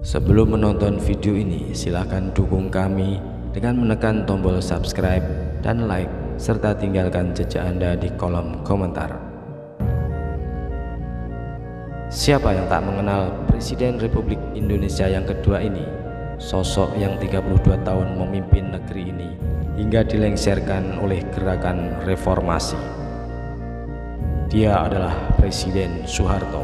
Sebelum menonton video ini, silahkan dukung kami dengan menekan tombol subscribe dan like, serta tinggalkan jejak Anda di kolom komentar. Siapa yang tak mengenal Presiden Republik Indonesia yang kedua ini? Sosok yang 32 tahun memimpin negeri ini hingga dilengserkan oleh gerakan reformasi. Dia adalah Presiden Soeharto,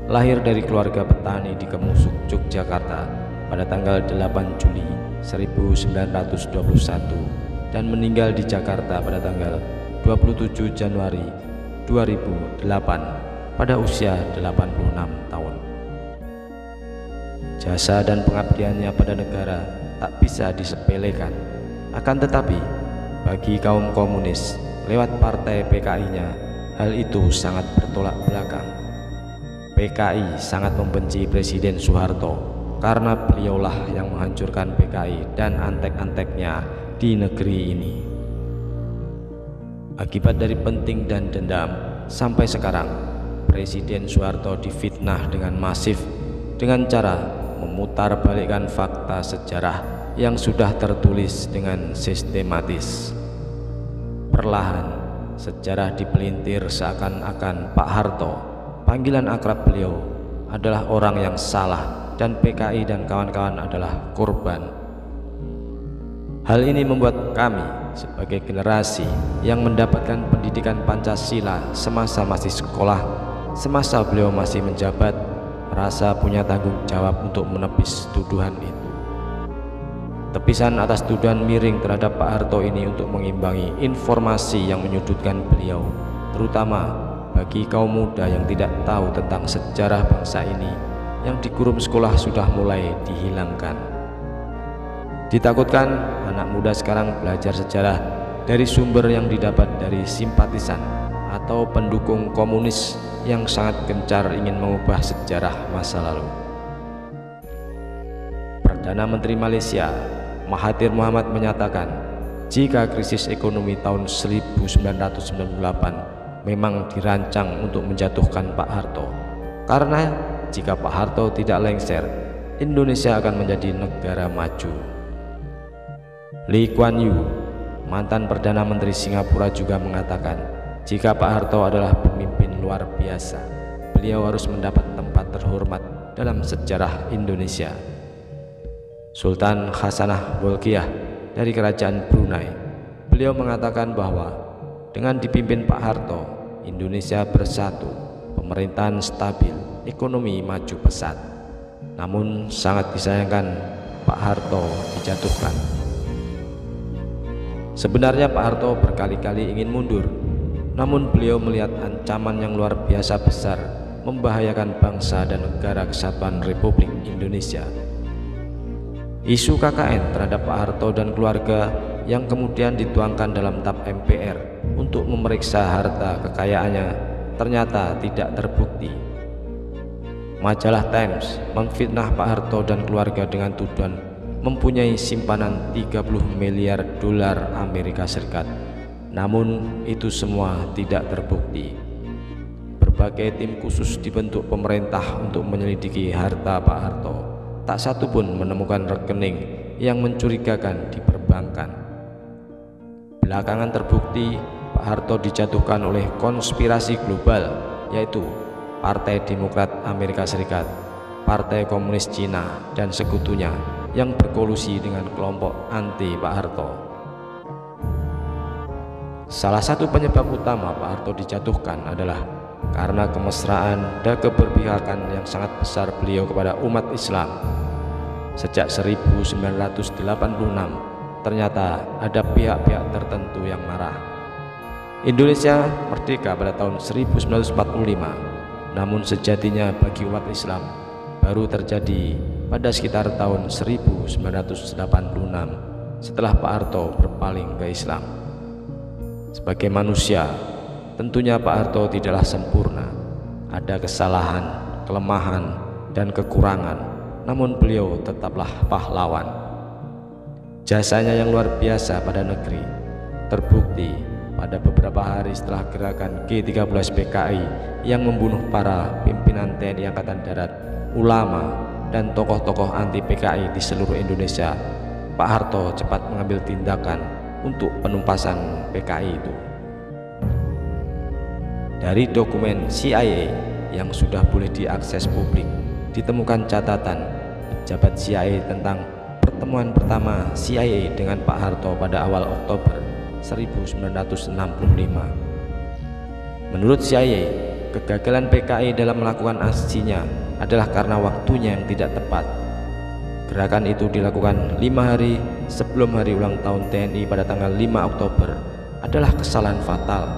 lahir dari keluarga petani di Kemusuk, Yogyakarta pada tanggal 8 Juli 1921 dan meninggal di Jakarta pada tanggal 27 Januari 2008 pada usia 86 tahun. Jasa dan pengabdiannya pada negara tak bisa disepelekan. Akan tetapi, bagi kaum komunis lewat partai PKI-nya, hal itu sangat bertolak belakang. PKI sangat membenci Presiden Soeharto karena beliaulah yang menghancurkan PKI dan antek-anteknya di negeri ini. Akibat dari penting dan dendam, sampai sekarang Presiden Soeharto difitnah dengan masif dengan cara memutarbalikkan fakta sejarah yang sudah tertulis dengan sistematis. Perlahan sejarah dipelintir seakan-akan Pak Harto, panggilan akrab beliau, adalah orang yang salah dan PKI dan kawan-kawan adalah korban. Hal ini membuat kami sebagai generasi yang mendapatkan pendidikan Pancasila semasa masih sekolah, semasa beliau masih menjabat, merasa punya tanggung jawab untuk menepis tuduhan itu. Tepisan atas tuduhan miring terhadap Pak Harto ini untuk mengimbangi informasi yang menyudutkan beliau, terutama bagi kaum muda yang tidak tahu tentang sejarah bangsa ini yang di kurum sekolah sudah mulai dihilangkan. Ditakutkan anak muda sekarang belajar sejarah dari sumber yang didapat dari simpatisan atau pendukung komunis yang sangat gencar ingin mengubah sejarah masa lalu. Perdana Menteri Malaysia Mahathir Mohamad menyatakan jika krisis ekonomi tahun 1998 memang dirancang untuk menjatuhkan Pak Harto, karena jika Pak Harto tidak lengser, Indonesia akan menjadi negara maju. Lee Kuan Yew, mantan Perdana Menteri Singapura, juga mengatakan jika Pak Harto adalah pemimpin luar biasa, beliau harus mendapat tempat terhormat dalam sejarah Indonesia. Sultan Hassanah Bolkiah dari Kerajaan Brunei, beliau mengatakan bahwa dengan dipimpin Pak Harto, Indonesia bersatu, pemerintahan stabil, ekonomi maju pesat. Namun sangat disayangkan Pak Harto dijatuhkan. Sebenarnya Pak Harto berkali-kali ingin mundur, namun beliau melihat ancaman yang luar biasa besar membahayakan bangsa dan negara kesatuan Republik Indonesia. Isu KKN terhadap Pak Harto dan keluarga yang kemudian dituangkan dalam TAP MPR untuk memeriksa harta kekayaannya ternyata tidak terbukti. Majalah Times memfitnah Pak Harto dan keluarga dengan tuduhan mempunyai simpanan 30 miliar dolar Amerika Serikat. Namun itu semua tidak terbukti. Berbagai tim khusus dibentuk pemerintah untuk menyelidiki harta Pak Harto. Tak satu pun menemukan rekening yang mencurigakan di perbankan. Belakangan terbukti Pak Harto dijatuhkan oleh konspirasi global, yaitu Partai Demokrat Amerika Serikat, Partai Komunis Cina, dan sekutunya yang berkolusi dengan kelompok anti Pak Harto. Salah satu penyebab utama Pak Harto dijatuhkan adalah karena kemesraan dan keberpihakan yang sangat besar beliau kepada umat Islam. Sejak 1986, ternyata ada pihak-pihak tertentu yang marah. Indonesia merdeka pada tahun 1945, namun sejatinya bagi umat Islam baru terjadi pada sekitar tahun 1986 setelah Pak Harto berpaling ke Islam. Sebagai manusia, tentunya Pak Harto tidaklah sempurna. Ada kesalahan, kelemahan, dan kekurangan, namun beliau tetaplah pahlawan. Jasanya yang luar biasa pada negeri terbukti pada beberapa hari setelah gerakan G13 PKI yang membunuh para pimpinan TNI Angkatan Darat, ulama, dan tokoh-tokoh anti PKI di seluruh Indonesia, Pak Harto cepat mengambil tindakan untuk penumpasan PKI itu. Dari dokumen CIA yang sudah boleh diakses publik, ditemukan catatan pejabat CIA tentang pertemuan pertama CIA dengan Pak Harto pada awal Oktober 1965. Menurut CIA, kegagalan PKI dalam melakukan aksinya adalah karena waktunya yang tidak tepat. Gerakan itu dilakukan 5 hari sebelum hari ulang tahun TNI pada tanggal 5 Oktober adalah kesalahan fatal.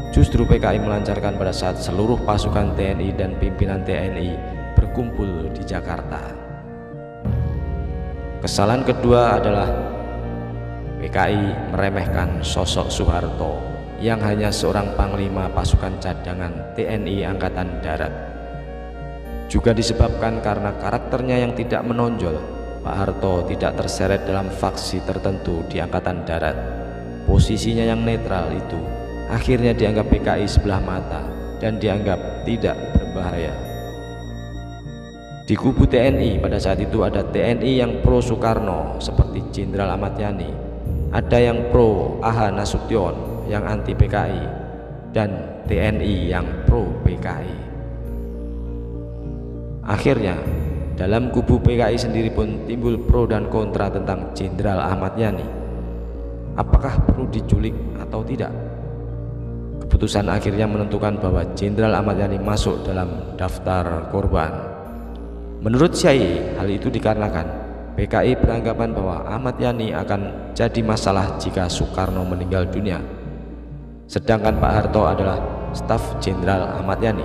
Justru PKI melancarkan pada saat seluruh pasukan TNI dan pimpinan TNI berkumpul di Jakarta. Kesalahan kedua adalah PKI meremehkan sosok Soeharto yang hanya seorang panglima pasukan cadangan TNI Angkatan Darat. Juga disebabkan karena karakternya yang tidak menonjol, Pak Harto tidak terseret dalam faksi tertentu di Angkatan Darat. Posisinya yang netral itu akhirnya dianggap PKI sebelah mata dan dianggap tidak berbahaya. Di kubu TNI pada saat itu ada TNI yang pro Soekarno seperti Jenderal Ahmad Yani, ada yang pro A.H. Nasution yang anti PKI, dan TNI yang pro PKI. Akhirnya dalam kubu PKI sendiri pun timbul pro dan kontra tentang Jenderal Ahmad Yani. Apakah perlu diculik atau tidak? Keputusan akhirnya menentukan bahwa Jenderal Ahmad Yani masuk dalam daftar korban. Menurut CIA, hal itu dikarenakan PKI beranggapan bahwa Ahmad Yani akan jadi masalah jika Soekarno meninggal dunia. Sedangkan Pak Harto adalah staf Jenderal Ahmad Yani.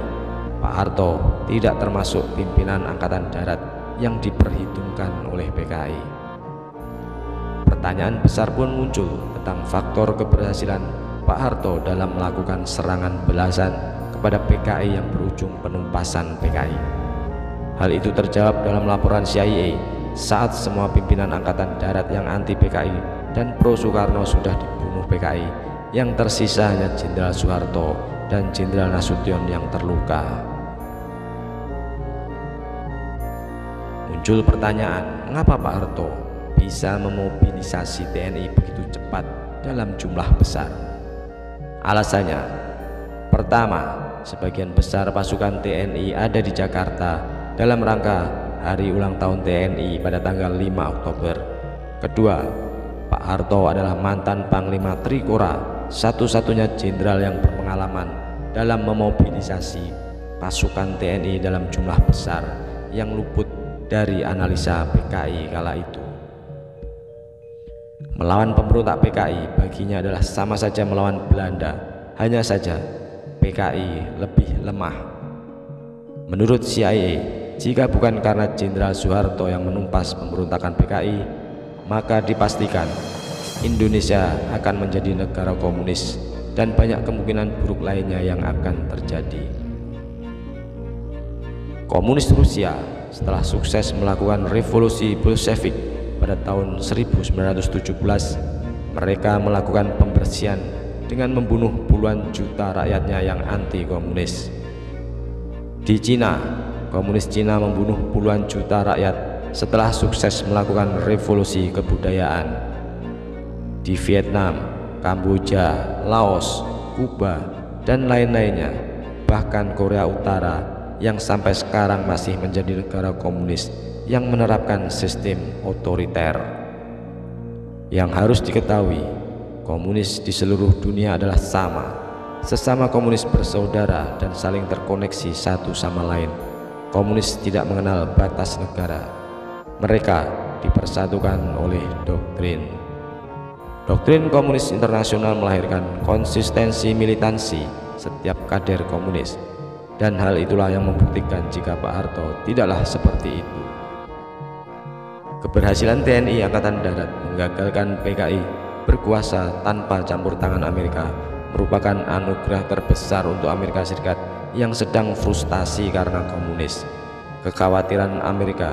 Pak Harto tidak termasuk pimpinan Angkatan Darat yang diperhitungkan oleh PKI. Pertanyaan besar pun muncul tentang faktor keberhasilan Pak Harto dalam melakukan serangan belasan kepada PKI yang berujung penumpasan PKI. Hal itu terjawab dalam laporan CIA saat semua pimpinan Angkatan Darat yang anti PKI dan pro Soekarno sudah dibunuh PKI. Yang tersisa hanya Jenderal Soeharto dan Jenderal Nasution yang terluka. Muncul pertanyaan, mengapa Pak Harto bisa memobilisasi TNI begitu cepat dalam jumlah besar? Alasannya, pertama, sebagian besar pasukan TNI ada di Jakarta dalam rangka hari ulang tahun TNI pada tanggal 5 Oktober. Kedua, Pak Harto adalah mantan Panglima Trikora, satu-satunya jenderal yang berpengalaman dalam memobilisasi pasukan TNI dalam jumlah besar yang luput dari analisa PKI kala itu. Melawan pemberontak PKI baginya adalah sama saja melawan Belanda, hanya saja PKI lebih lemah. Menurut CIA, jika bukan karena Jenderal Soeharto yang menumpas pemberontakan PKI, maka dipastikan Indonesia akan menjadi negara komunis dan banyak kemungkinan buruk lainnya yang akan terjadi. Komunis Rusia setelah sukses melakukan revolusi Bolshevik pada tahun 1917, mereka melakukan pembersihan dengan membunuh puluhan juta rakyatnya yang anti komunis. Di Cina, komunis Cina membunuh puluhan juta rakyat setelah sukses melakukan revolusi kebudayaan. Di Vietnam, Kamboja, Laos, Kuba, dan lain-lainnya, bahkan Korea Utara yang sampai sekarang masih menjadi negara komunis yang menerapkan sistem otoriter. Yang harus diketahui, komunis di seluruh dunia adalah sama, sesama komunis bersaudara dan saling terkoneksi satu sama lain. Komunis tidak mengenal batas negara, mereka dipersatukan oleh doktrin. Doktrin komunis internasional melahirkan konsistensi militansi setiap kader komunis, dan hal itulah yang membuktikan jika Pak Harto tidaklah seperti itu. Keberhasilan TNI Angkatan Darat menggagalkan PKI berkuasa tanpa campur tangan Amerika merupakan anugerah terbesar untuk Amerika Serikat yang sedang frustasi karena komunis. Kekhawatiran Amerika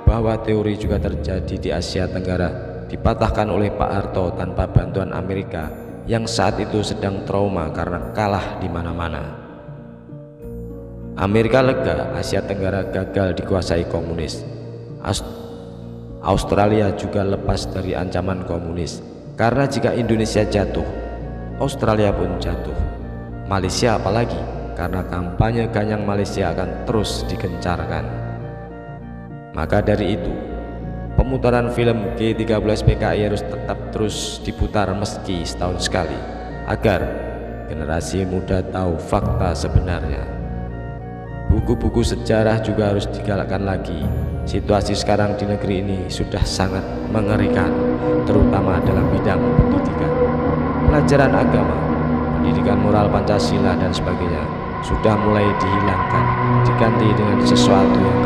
bahwa teori juga terjadi di Asia Tenggara dipatahkan oleh Pak Harto tanpa bantuan Amerika yang saat itu sedang trauma karena kalah di mana-mana. Amerika lega, Asia Tenggara gagal dikuasai komunis. Australia juga lepas dari ancaman komunis, karena jika Indonesia jatuh, Australia pun jatuh. Malaysia apalagi, karena kampanye ganyang Malaysia akan terus digencarkan. Maka dari itu, pemutaran film G13 PKI harus tetap terus diputar meski setahun sekali, agar generasi muda tahu fakta sebenarnya. Buku-buku sejarah juga harus digalakkan lagi. Situasi sekarang di negeri ini sudah sangat mengerikan, terutama dalam bidang pendidikan. Pelajaran agama, pendidikan moral Pancasila dan sebagainya sudah mulai dihilangkan, diganti dengan sesuatu yang